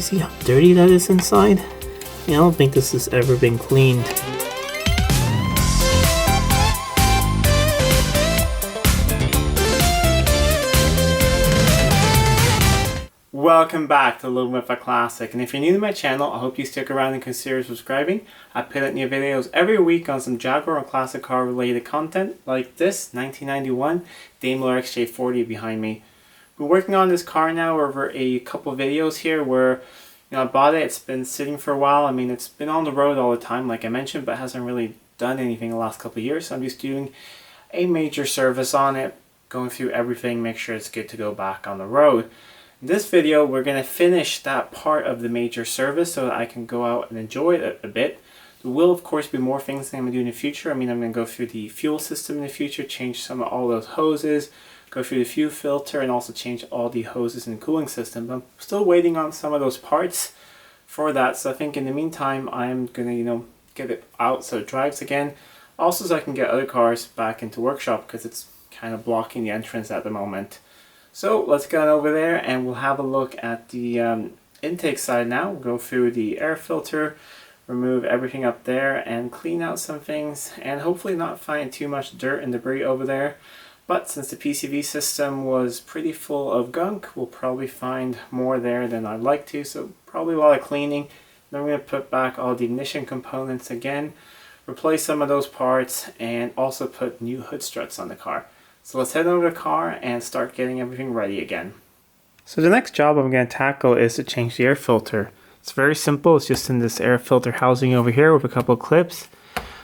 you see how dirty that is inside? I don't think this has ever been cleaned. Welcome back to Living with a Classic, and if you're new to my channel, I hope you stick around and consider subscribing. I put out new videos every week on some Jaguar and classic car related content, like this 1991 Daimler XJ40 behind me. Been working on this car now over a couple videos here where I bought it, it's been sitting for a while. I mean, it's been on the road all the time like I mentioned, but hasn't really done anything the last couple of years, so I'm just doing a major service on it, going through everything, make sure it's good to go back on the road. In this video, we're going to finish that part of the major service so that I can go out and enjoy it a bit. There will, of course, be more things that I'm going to do in the future. I mean, I'm going to go through the fuel system in the future, change all those hoses, go through the fuel filter, and also change all the hoses and cooling system. But I'm still waiting on some of those parts for that. So I think in the meantime, I'm going to, get it out so it drives again. Also, so I can get other cars back into workshop because it's kind of blocking the entrance at the moment. So let's get over there and we'll have a look at the intake side now. We'll go through the air filter, remove everything up there and clean out some things and hopefully not find too much dirt and debris over there. But since the PCV system was pretty full of gunk, we'll probably find more there than I'd like to, so probably a lot of cleaning. Then I'm going to put back all the ignition components again, replace some of those parts, and also put new hood struts on the car. So let's head over to the car and start getting everything ready again. So the next job I'm going to tackle is to change the air filter. It's very simple. It's just in this air filter housing over here with a couple of clips.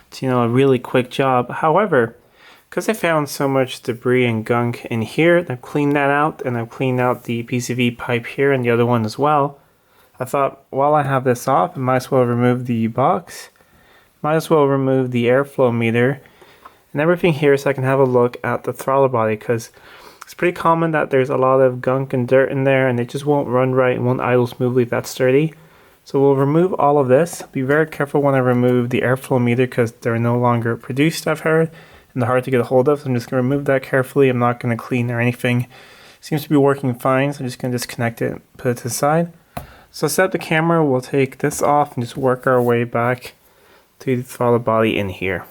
It's a really quick job. However, because I found so much debris and gunk in here, I've cleaned that out and I've cleaned out the PCV pipe here and the other one as well. I thought while I have this off, I might as well remove the box. Might as well remove the airflow meter and everything here so I can have a look at the throttle body, because it's pretty common that there's a lot of gunk and dirt in there and it just won't run right and won't idle smoothly if that's dirty. So we'll remove all of this. Be very careful when I remove the airflow meter because they're no longer produced, I've heard, and they're hard to get a hold of. So I'm just going to remove that carefully. I'm not going to clean or anything. Seems to be working fine, so I'm just going to disconnect it and put it to the side. So set up the camera, we'll take this off and just work our way back to the throttle body in here.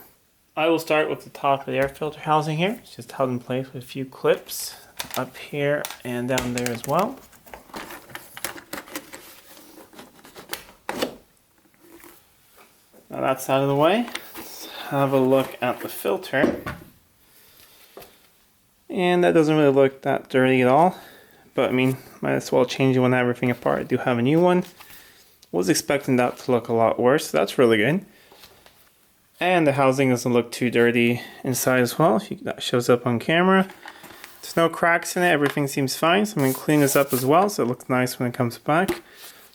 I will start with the top of the air filter housing here. It's just held in place with a few clips up here and down there as well. Now that's out of the way. Let's have a look at the filter. And that doesn't really look that dirty at all. But I mean, might as well change it when I have everything apart. I do have a new one. Was expecting that to look a lot worse, so that's really good. And the housing doesn't look too dirty inside as well. That shows up on camera. There's no cracks in it. Everything seems fine. So I'm going to clean this up as well so it looks nice when it comes back.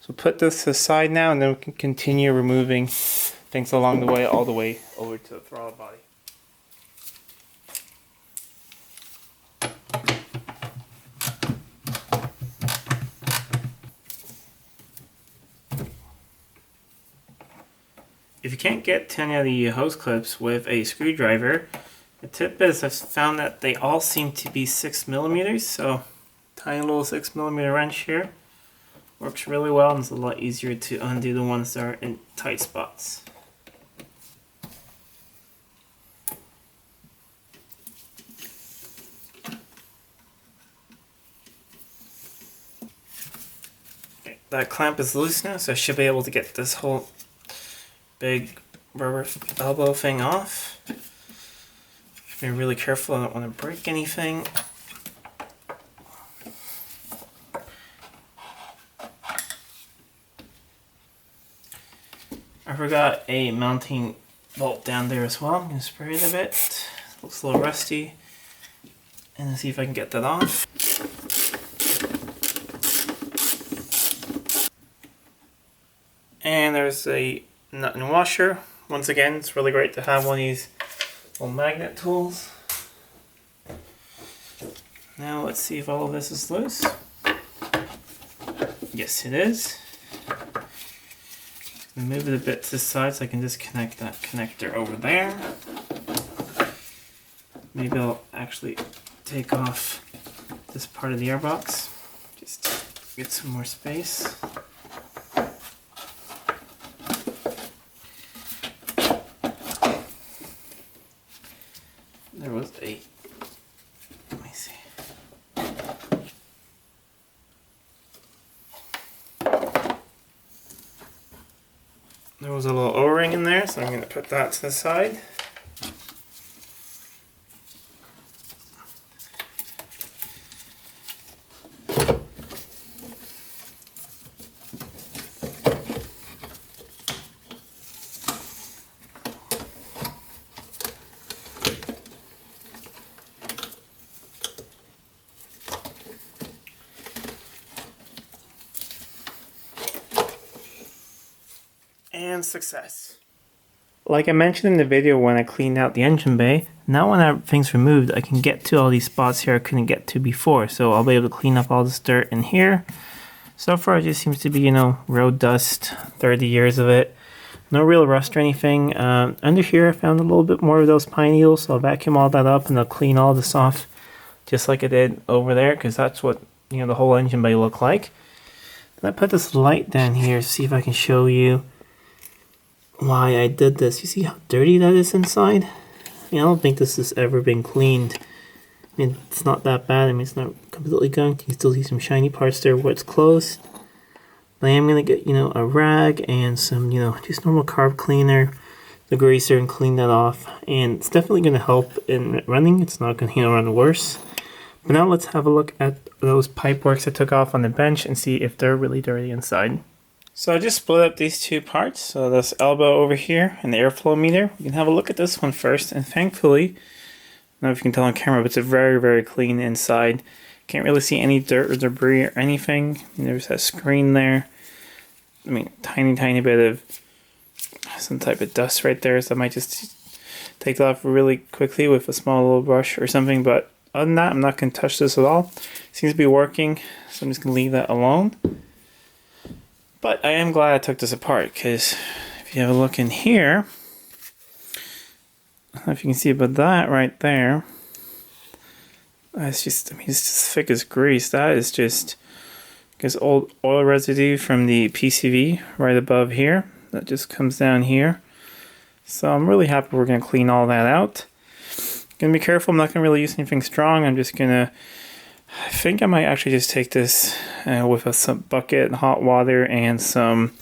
So put this to the side now and then we can continue removing things along the way, all the way over to the throttle body. If you can't get to any of the hose clips with a screwdriver, the tip is I've found that they all seem to be 6mm, so tiny little 6mm wrench here works really well and it's a lot easier to undo the ones that are in tight spots. Okay, that clamp is loose now, so I should be able to get this whole big rubber elbow thing off. Be really careful, I don't want to break anything. I forgot a mounting bolt down there as well. I'm going to spray it a bit. Looks a little rusty. And see if I can get that off. And there's a nut and washer. Once again, it's really great to have one of these little magnet tools. Now let's see if all of this is loose. Yes, it is. Move it a bit to the side so I can disconnect that connector over there. Maybe I'll actually take off this part of the airbox just to get some more space. let me see. There was a little O-ring in there, so I'm going to put that to the side. And success. Like I mentioned in the video when I cleaned out the engine bay, now when everything's removed, I can get to all these spots here I couldn't get to before. So I'll be able to clean up all this dirt in here. So far it just seems to be, you know, road dust, 30 years of it. No real rust or anything. Under here I found a little bit more of those pine needles, so I'll vacuum all that up and I'll clean all this off just like I did over there, because that's what, you know, the whole engine bay looked like. Then I put this light down here to see if I can show you why I did this. You see how dirty that is inside? I don't think this has ever been cleaned. I mean, it's not that bad. I mean, it's not completely gunk. You can still see some shiny parts there where it's closed. But I am going to get, you know, a rag and some, you know, just normal carb cleaner, the greaser, and clean that off. And it's definitely going to help in running. It's not going to, you know, run worse. But now let's have a look at those pipe works I took off on the bench and see if they're really dirty inside. So I just split up these two parts, so this elbow over here and the airflow meter. We can have a look at this one first, and thankfully, I don't know if you can tell on camera, but it's a very, very clean inside. Can't really see any dirt or debris or anything. There's that screen there. I mean, tiny bit of some type of dust right there, so I might just take that off really quickly with a small little brush or something, but other than that, I'm not going to touch this at all. Seems to be working, so I'm just going to leave that alone. But I am glad I took this apart, because if you have a look in here, I don't know if you can see, but that right there, that's just, I mean, it's just thick as grease. That is just, I guess, old oil residue from the PCV right above here. That just comes down here. So I'm really happy we're going to clean all that out. Going to be careful, I'm not going to really use anything strong. I'm just going to, I think I might actually just take this with some bucket and hot water and some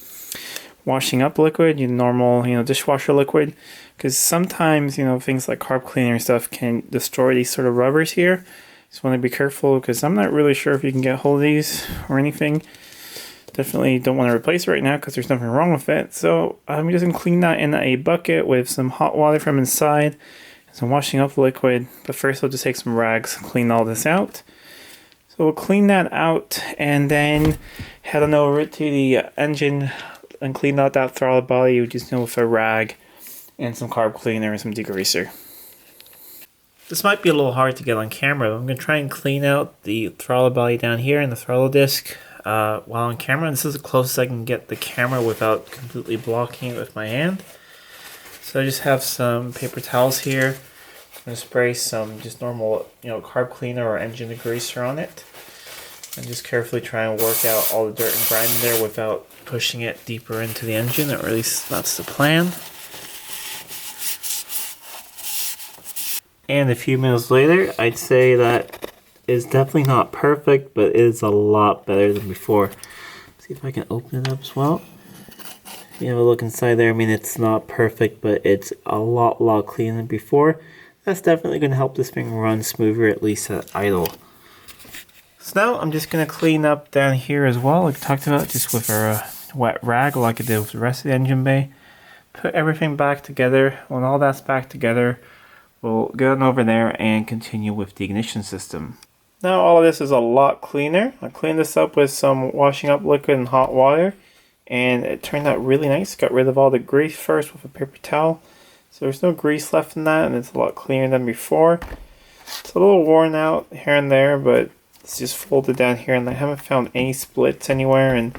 washing up liquid, normal, dishwasher liquid, because sometimes, things like carb cleaner and stuff can destroy these sort of rubbers here. Just want to be careful, because I'm not really sure if you can get hold of these or anything. Definitely don't want to replace it right now because there's nothing wrong with it. So I'm just going to clean that in a bucket with some hot water from inside and some washing up liquid. But first I'll just take some rags and clean all this out. So we'll clean that out and then head on over to the engine and clean out that throttle body just with a rag and some carb cleaner and some degreaser. This might be a little hard to get on camera, but I'm going to try and clean out the throttle body down here and the throttle disc while on camera. And this is the closest I can get the camera without completely blocking it with my hand. So I just have some paper towels here. I'm going to spray some just normal carb cleaner or engine degreaser on it. And just carefully try and work out all the dirt and grime in there without pushing it deeper into the engine, or at least that's the plan. And a few minutes later, I'd say that is definitely not perfect, but it is a lot better than before. Let's see if I can open it up as well. If you have a look inside there, I mean, it's not perfect, but it's a lot cleaner than before. That's definitely going to help this thing run smoother, at least at idle. So now I'm just going to clean up down here as well, like I talked about, just with a wet rag like I did with the rest of the engine bay. Put everything back together. When all that's back together, we'll get on over there and continue with the ignition system. Now all of this is a lot cleaner. I cleaned this up with some washing up liquid and hot water, and it turned out really nice. Got rid of all the grease first with a paper towel. So there's no grease left in that, and it's a lot cleaner than before. It's a little worn out here and there, but it's just folded down here, and I haven't found any splits anywhere, and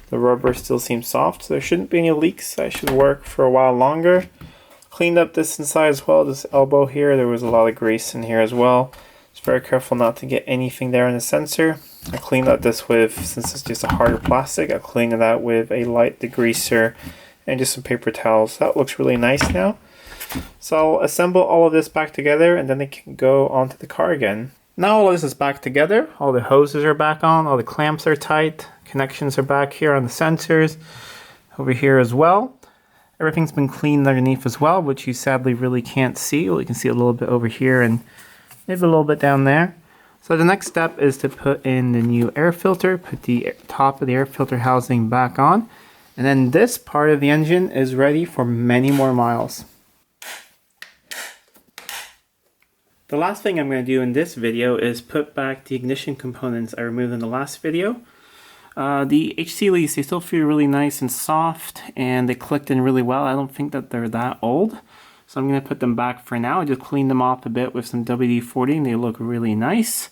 the rubber still seems soft, so there shouldn't be any leaks. That should work for a while longer. Cleaned up this inside as well, this elbow here. There was a lot of grease in here as well. Just very careful not to get anything there in the sensor. I cleaned up this with, since it's just a harder plastic, I cleaned it out with a light degreaser and just some paper towels. That looks really nice now. So I'll assemble all of this back together and then it can go onto the car again. Now all of this is back together. All the hoses are back on, all the clamps are tight, connections are back here on the sensors, over here as well. Everything's been cleaned underneath as well, which you sadly really can't see. Well, you can see a little bit over here and maybe a little bit down there. So the next step is to put in the new air filter, put the top of the air filter housing back on, and then this part of the engine is ready for many more miles. The last thing I'm going to do in this video is put back the ignition components I removed in the last video. The HC leads, they still feel really nice and soft, and they clicked in really well. I don't think that they're that old. So I'm going to put them back for now. I just cleaned them off a bit with some WD-40 and they look really nice.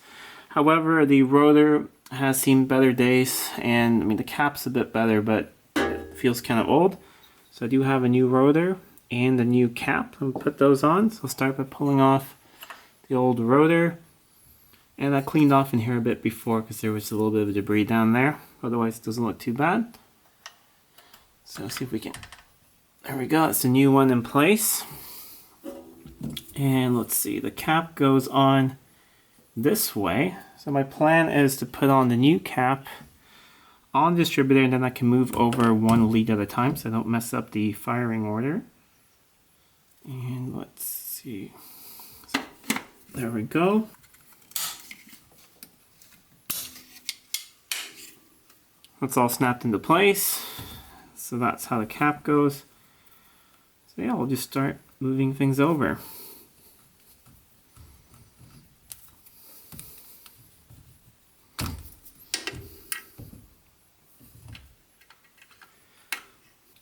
However, the rotor has seen better days, and I mean the cap's a bit better, but it feels kind of old. So I do have a new rotor and a new cap. I'll put those on. So I'll start by pulling off the old rotor. And I cleaned off in here a bit before because there was a little bit of debris down there. Otherwise it doesn't look too bad. So let's see if we can... There we go, it's the new one in place. And let's see, the cap goes on this way. So my plan is to put on the new cap on the distributor, and then I can move over one lead at a time so I don't mess up the firing order. And let's see. There we go. That's all snapped into place. So that's how the cap goes. So yeah, we'll just start moving things over.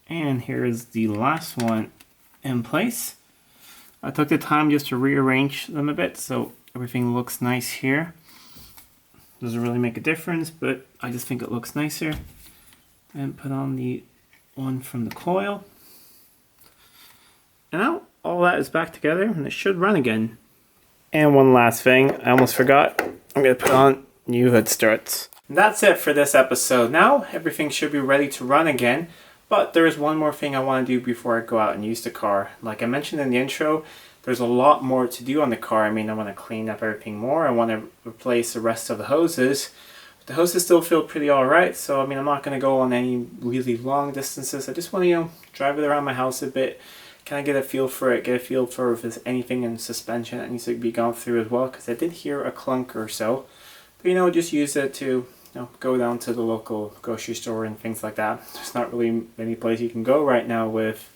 And here is the last one in place. I took the time just to rearrange them a bit so everything looks nice here. Doesn't really make a difference, but I just think it looks nicer. And put on the one from the coil. And now all that is back together and it should run again. And one last thing, I almost forgot. I'm going to put on new hood struts. And that's it for this episode. Now everything should be ready to run again. But there is one more thing I want to do before I go out and use the car. Like I mentioned in the intro, there's a lot more to do on the car. I mean, I want to clean up everything more. I want to replace the rest of the hoses. The hoses still feel pretty alright, so I mean, I'm not going to go on any really long distances. I just want to, drive it around my house a bit, kind of get a feel for it, get a feel for if there's anything in suspension that needs to be gone through as well, because I did hear a clunk or so. But just use it to go down to the local grocery store and things like that. There's not really any place you can go right now with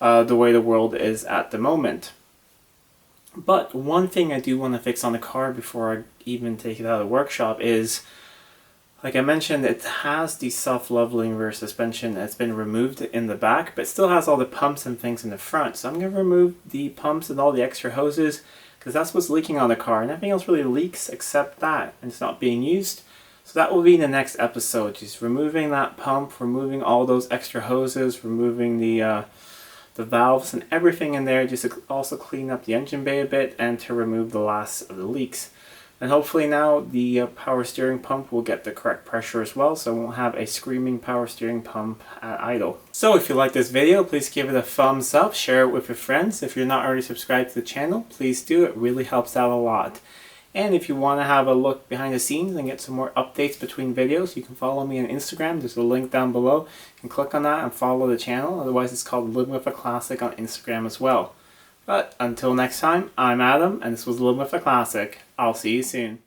the way the world is at the moment. But one thing I do want to fix on the car before I even take it out of the workshop is, like I mentioned, it has the self-leveling rear suspension that's been removed in the back, but still has all the pumps and things in the front. So I'm going to remove the pumps and all the extra hoses, because that's what's leaking on the car. Nothing else really leaks except that, and it's not being used. So that will be in the next episode, just removing that pump, removing all those extra hoses, removing the valves and everything in there, just to also clean up the engine bay a bit and to remove the last of the leaks. And hopefully now the power steering pump will get the correct pressure as well, so I won't have a screaming power steering pump at idle. So if you like this video, please give it a thumbs up, share it with your friends. If you're not already subscribed to the channel, please do. It really helps out a lot. And if you want to have a look behind the scenes and get some more updates between videos, you can follow me on Instagram. There's a link down below. You can click on that and follow the channel. Otherwise, it's called Living with a Classic on Instagram as well. But until next time, I'm Adam, and this was Living with a Classic. I'll see you soon.